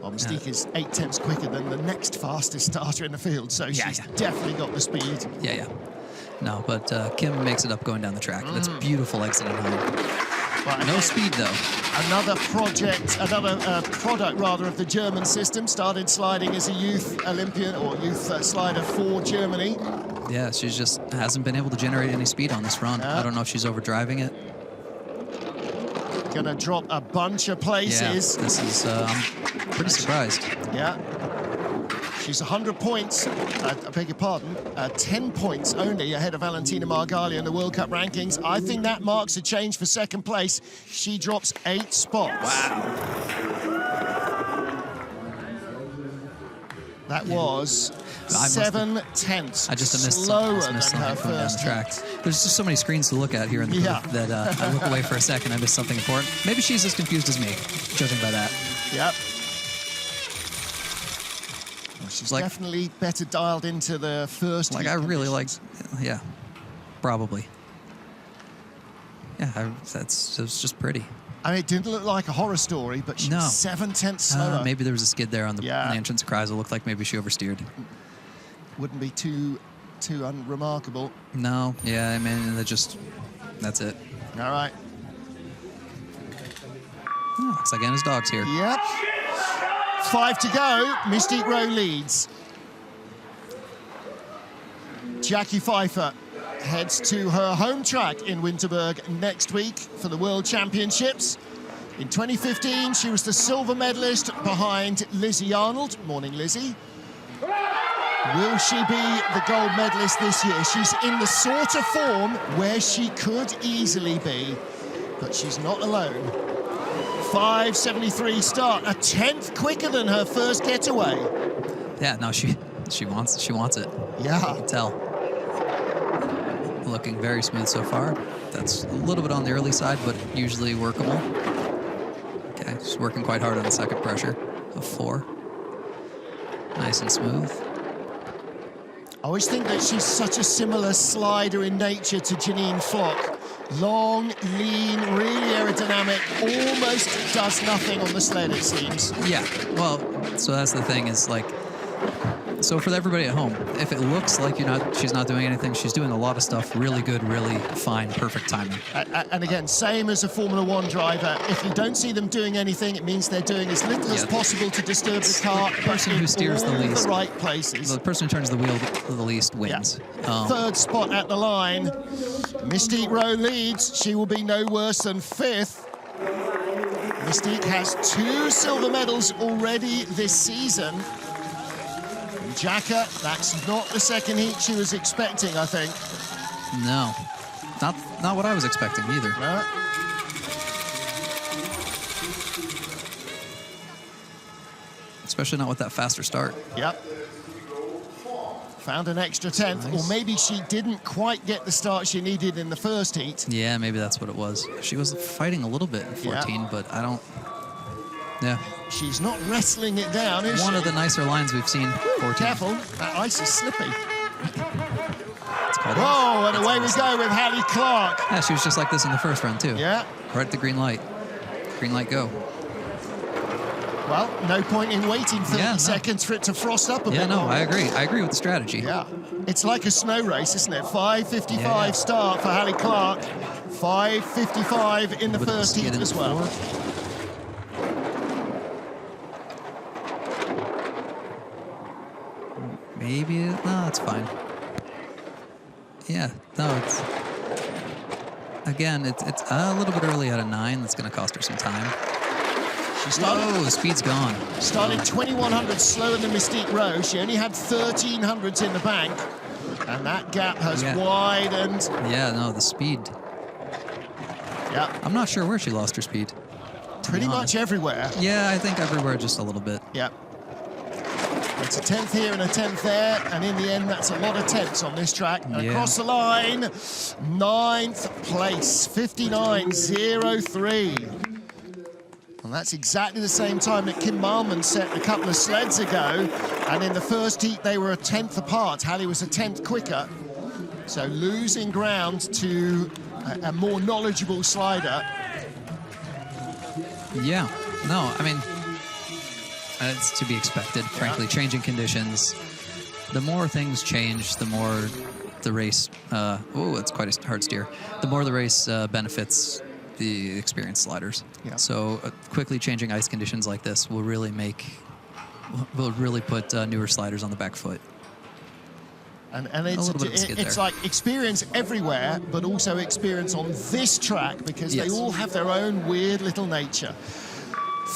Well, Mystique is 0.8 quicker than the next fastest starter in the field, so she's definitely got the speed. Yeah. No, but Kim makes it up going down the track. That's beautiful exit in line. Well, no speed, though. Another product of the German system. Started sliding as a youth Olympian or youth slider for Germany. Yeah, she just hasn't been able to generate any speed on this run. I don't know if she's overdriving it. Gonna drop a bunch of places. Yeah, this is, I'm pretty surprised. Yeah. She's 100 points, I beg your pardon, 10 points only ahead of Valentina Margalli in the World Cup rankings. I think that marks a change for second place. She drops 8 spots. Wow. That was 7/10. I just missed slower something than her going down first the track. There's just so many screens to look at here in the booth that I look away for a second, I miss something important. Maybe she's as confused as me, judging by that. Yep. Well, she's definitely better dialed into the first. Like, I really like, yeah, probably. Yeah, it's just pretty. I mean, it didn't look like a horror story, but she's 7/10 slower. Maybe there was a skid there on the entrance of Kreisel. Looked like maybe she oversteered. Wouldn't be too unremarkable. No, yeah, I mean, that's it. All right. Oh, looks like Anna's dog's here. Yep. 5 to go. Mystique Rowe leads. Jackie Pfeiffer heads to her home track in Winterberg next week for the World Championships. In 2015, she was the silver medalist behind Lizzie Arnold. Morning, Lizzie. Will she be the gold medalist this year? She's in the sort of form where she could easily be, but she's not alone. 5:73 start, a 10th quicker than her first getaway. Yeah, no, she wants it. Yeah. I can tell. Looking very smooth so far. That's a little bit on the early side, but usually workable. Okay, she's working quite hard on the second pressure of 4. Nice and smooth. I always think that she's such a similar slider in nature to Janine Flock. Long, lean, really aerodynamic, almost does nothing on the sled, it seems. Yeah, well, so that's the thing is, like, So for everybody at home, if it looks like she's not doing anything, she's doing a lot of stuff really good, really fine, perfect timing. And again, same as a Formula One driver. If you don't see them doing anything, it means they're doing as little as possible to disturb the car. The person who steers the least, the right places. The person who turns the wheel the least wins. Yeah. Third spot at the line. Mystique Rowe leads. She will be no worse than 5th. Mystique has 2 silver medals already this season. Jacka, that's not the second heat she was expecting, I think. No, not what I was expecting either. No. Especially not with that faster start. Yep. Found an extra 10th, nice. or maybe she didn't quite get the start she needed in the first heat. Yeah, maybe that's what it was. She was fighting a little bit in 14, but I don't... Yeah. She's not wrestling it down, is One she? of the nicer lines we've seen. 14. Careful, that ice is slippy. It's called Oh, and That's away we awesome. go with Hallie Clark. Yeah, she was just like this in the first round, too. Yeah. Right at the green light. Green light, go. Well, no point in waiting 30 no. seconds for it to frost up a bit. Yeah, no, I agree. I agree with the strategy. Yeah. It's like a snow race, isn't it? 5:55 start for Hallie Clark. 5:55 in the first heat as well. Maybe, no, it's fine. Yeah, no, it's... Again, it's a little bit early at a 9. That's going to cost her some time. She started, Whoa, the speed's gone. Started 2100 slower than Mystique Rowe. She only had 1300s in the bank. And that gap has widened. Yeah, no, the speed. Yeah. I'm not sure where she lost her speed. Pretty much everywhere. Yeah, I think everywhere just a little bit. Yeah. It's a 10th here and a 10th there, and in the end, that's a lot of 10ths on this track. And across the line, 9th place, 59.03. And that's exactly the same time that Kim Malman set a couple of sleds ago. And in the first heat, they were a 10th apart. Hallie was a 10th quicker. So losing ground to a more knowledgeable slider. Yeah, no, I mean, it's to be expected, frankly. Changing conditions. The more things change, the more the race, it's quite a hard steer. The more the race benefits the experienced sliders. Yeah. So quickly changing ice conditions like this will really put newer sliders on the back foot. And it's like experience everywhere, but also experience on this track, because they all have their own weird little nature.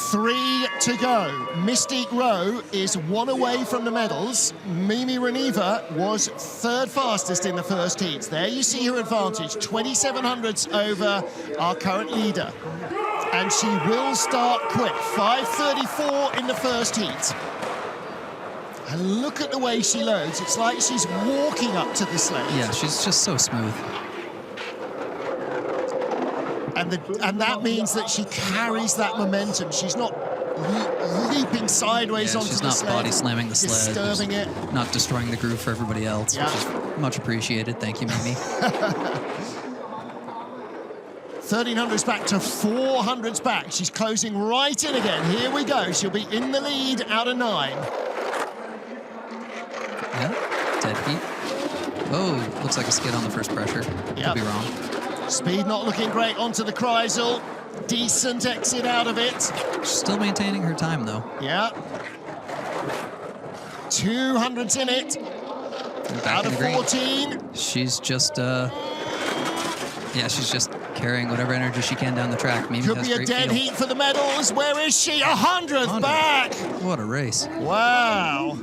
3 to go. Mystique Rowe is 1 away from the medals. Mimi Reneva was 3rd fastest in the first heat. There you see her advantage, 2700ths over our current leader. And she will start quick, 5:34 in the first heat. And look at the way she loads. It's like she's walking up to the sled. Yeah, she's just so smooth. And that means that she carries that momentum. She's not leaping sideways onto the sled. She's not body slamming the sled. Disturbing it. Not destroying the groove for everybody else, which is much appreciated. Thank you, Mimi. 1300s back to 400s back. She's closing right in again. Here we go. She'll be in the lead out of 9. Yeah, dead heat. Oh, looks like a skid on the first pressure. Could be wrong. Speed not looking great onto the Kreisel. Decent exit out of it. She's still maintaining her time, though. Yeah. 200s in it. Out of 14. She's just, she's just carrying whatever energy she can down the track. Mimi Could be a dead heat for the medals. Where is she? 100th back. What a race. Wow.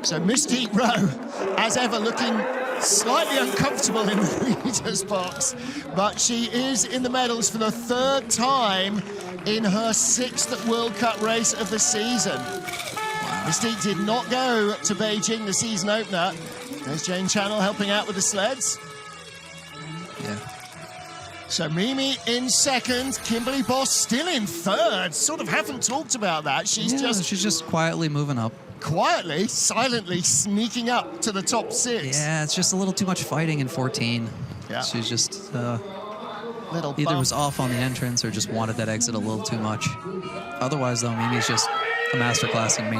So Mystique Rowe, as ever, looking slightly uncomfortable in the leader's box, but she is in the medals for the 3rd time in her 6th World Cup race of the season. Wow. Mystique did not go to Beijing, the season opener. There's Jane Channel helping out with the sleds. Yeah. So Mimi in 2nd, Kimberly Boss still in 3rd. Sort of haven't talked about that. She's just quietly moving up. Quietly, silently sneaking up to the top 6. Yeah, it's just a little too much fighting in 14. Yeah. She's just little either bump. was off on the entrance or just wanted that exit a little too much. Otherwise, though, Mimi's just masterclass in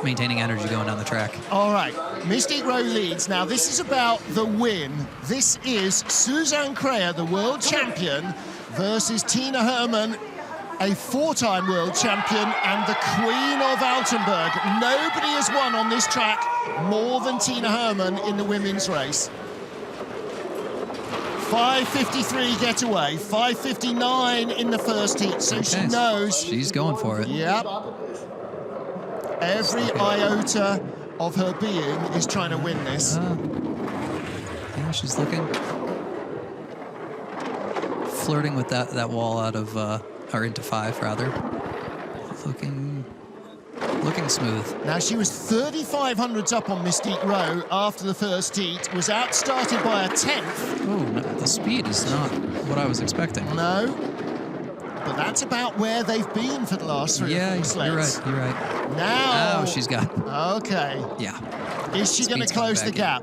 maintaining energy going down the track. All right, Mystique Rowe leads. Now, this is about the win. This is Suzanne Crea, the world champion, versus Tina Hermann, a 4-time world champion and the queen of Altenberg. Nobody has won on this track more than Tina Hermann in the women's race. 5:53 getaway, 5:59 in the first heat, so Okay, she knows. she's going for it. Yep. Every iota of her being is trying to win this. Yeah, she's flirting with that wall out of, or into 5 rather. Looking smooth. Now, she was 3,500s up on Mystique Rowe after the first heat, was outstarted by a 10th. Oh, no, the speed is not what I was expecting. No, but that's about where they've been for the last 3 or 4 sleds. You're right. Now, Oh, she's got. okay. Yeah. Is she going to Speed's close the coming back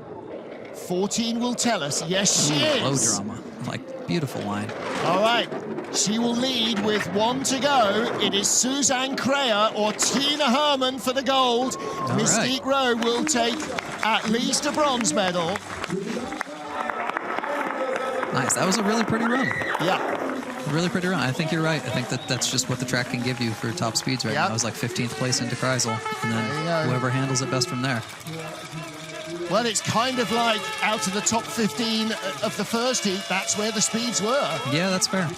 gap? 14 will tell us. Yes, she is. Low drama. Like, beautiful line. All right. She will lead with 1 to go. It is Suzanne Crea or Tina Hermann for the gold. Mystique Rowe will take at least a bronze medal. Nice. That was a really pretty run. Yeah. Really pretty run. I think you're right. I think that's just what the track can give you for top speeds right now. It was like 15th place into Kreisel, and then whoever handles it best from there. Well, it's kind of like out of the top 15 of the first heat, that's where the speeds were. Yeah, that's fair.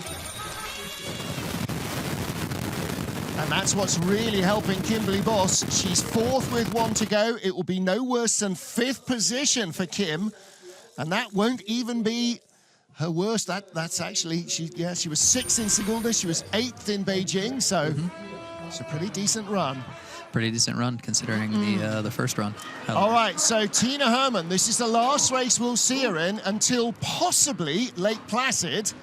And that's what's really helping Kimberly Boss. She's 4th with 1 to go. It will be no worse than 5th position for Kim. And that won't even be her worst. That's actually, she was 6th in Sigulda. She was 8th in Beijing. So it's a pretty decent run. Pretty decent run considering the first run. All right, so Tina Hermann, this is the last race we'll see her in until possibly Lake Placid.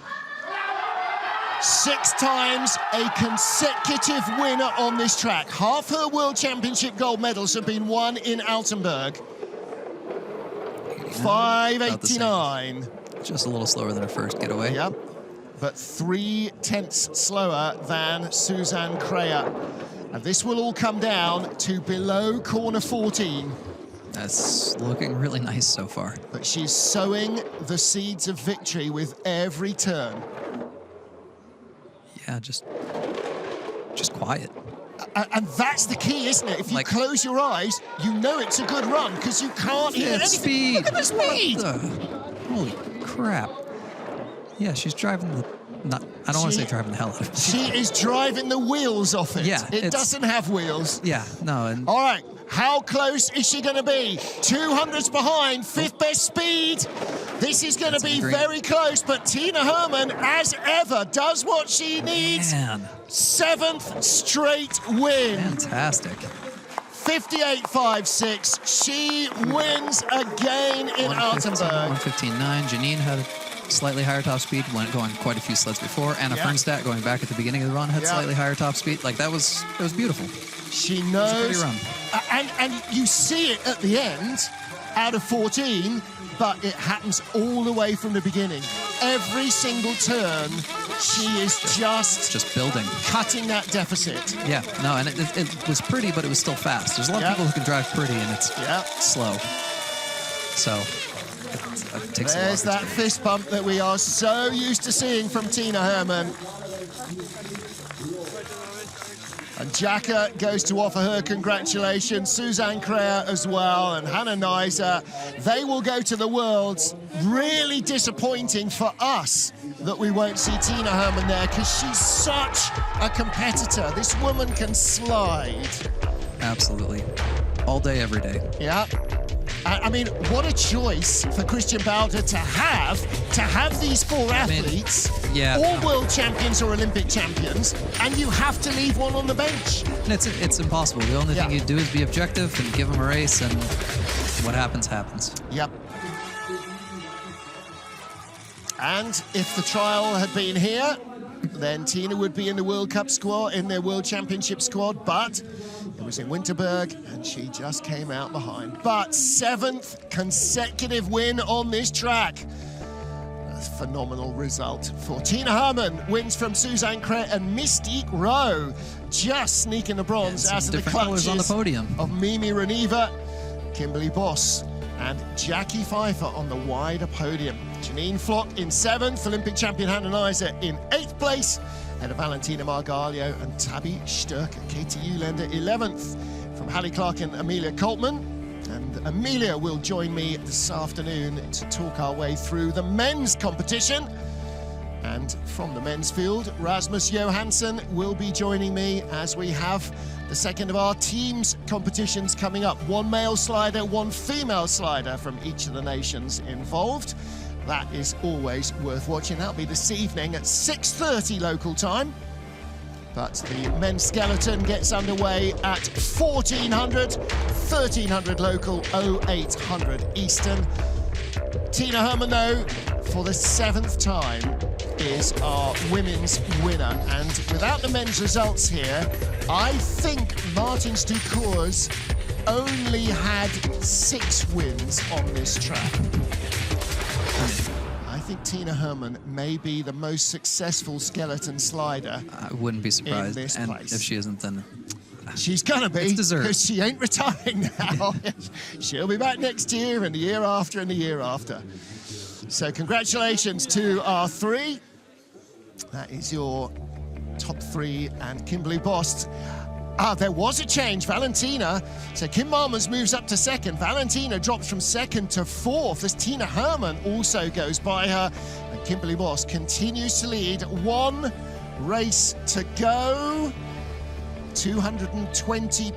6 times a consecutive winner on this track. Half her World Championship gold medals have been won in Altenberg. 5:89. Just a little slower than her first getaway. Yep, but 3/10 slower than Suzanne Crea. And this will all come down to below corner 14. That's looking really nice so far. But she's sowing the seeds of victory with every turn. Yeah, just quiet. And that's the key, isn't it? If you Like, close your eyes, you know it's a good run because you can't hear anything. Speed. Look at the speed. Holy crap. Yeah, she's driving the... I don't want to say driving the hell out of it. She is driving the wheels off it. Yeah, it doesn't have wheels. Yeah, no. And All right, how close is she going to be? 200s behind, 5th best speed. This is going to be very close, but Tina Hermann, as ever, does what she needs. Man. 7th straight win. Fantastic. 58.56. She wins again in Altenberg. 115.9. Janine had a slightly higher top speed, went going quite a few sleds before. Anna Fernstadt, going back at the beginning of the run, had slightly higher top speed. Like, it was beautiful. She knows. It was a pretty run. And you see it at the end, out of 14, but it happens all the way from the beginning. Every single turn, she is just building, cutting that deficit. Yeah, no, and it was pretty, but it was still fast. There's a lot of people who can drive pretty, and it's slow. So it takes There's that fist bump that we are so used to seeing from Tina Hermann. And Jacka goes to offer her congratulations, Suzanne Crea as well, and Hannah Neiser. They will go to the Worlds. Really disappointing for us that we won't see Tina Hermann there, because she's such a competitor. This woman can slide. Absolutely. All day, every day. Yeah. I mean, what a choice for Christian Balder to have these 4 athletes, all world champions or Olympic champions, and you have to leave one on the bench. It's impossible. The only thing you do is be objective and give them a race, and what happens, happens. Yep. And if the trial had been here, then Tina would be in the World Cup squad, in their World Championship squad, but it was in Winterberg, and she just came out behind. But 7th consecutive win on this track. phenomenal result for Tina Hermann. Wins from Suzanne Cray and Mystique Rowe, just sneaking the bronze out of the clutches on the podium of Mimi Reneva, Kimberly Boss, and Jackie Pfeiffer on the wider podium. Janine Flock in 7th, Olympic champion Hannah Neiser in 8th place, ahead of Valentina Margalio and Tabby Sturker. Katie Ulender 11th, from Hallie Clark and Amelia Coltman. And Amelia will join me this afternoon to talk our way through the men's competition. And from the men's field, Rasmus Johansson will be joining me as we have the second of our teams competitions coming up. One male slider, one female slider from each of the nations involved. That is always worth watching. That'll be this evening at 6:30 local time. But the men's skeleton gets underway at 1400, 1300 local, 0800 Eastern. Tina Hermann, though, for the 7th time, is our women's winner. And without the men's results here, I think Martins du Cours only had 6 wins on this track. I think Tina Hermann may be the most successful skeleton slider. I wouldn't be surprised. In this and place. If she isn't, then she's gonna be, because she ain't retiring now. She'll be back next year and the year after and the year after. So congratulations to our 3. That is your top 3, and Kimberly Bost. There was a change, Valentina. So Kim Marmans moves up to 2nd. Valentina drops from 2nd to 4th as Tina Hermann also goes by her. And Kimberly Bost continues to lead. 1 race to go. 220,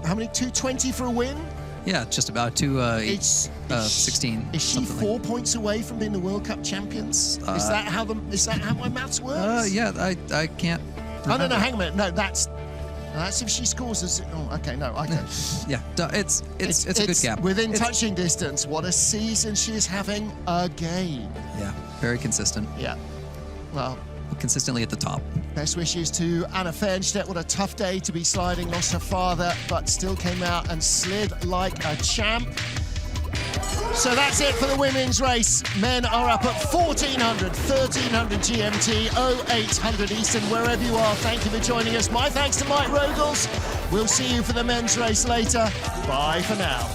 how many? 220 for a win? Yeah, just about 16. Is she 4 points away from being the World Cup champions? Is that how my maths works? Yeah, I can't. Oh, no, hang on a minute. No, that's if she scores us. Oh, okay, no, okay. Yeah, it's a good gap. Within touching distance. What a season she is having again. Yeah, very consistent. Yeah, well, consistently at the top. Best wishes to Anna Fernstedt. What a tough day to be sliding. Lost her father, but still came out and slid like a champ. So that's it for the women's race. Men are up at 1400, 1300 GMT, 0800 Eastern, wherever you are. Thank you for joining us. My thanks to Mike Rogels. We'll see you for the men's race later. Bye for now.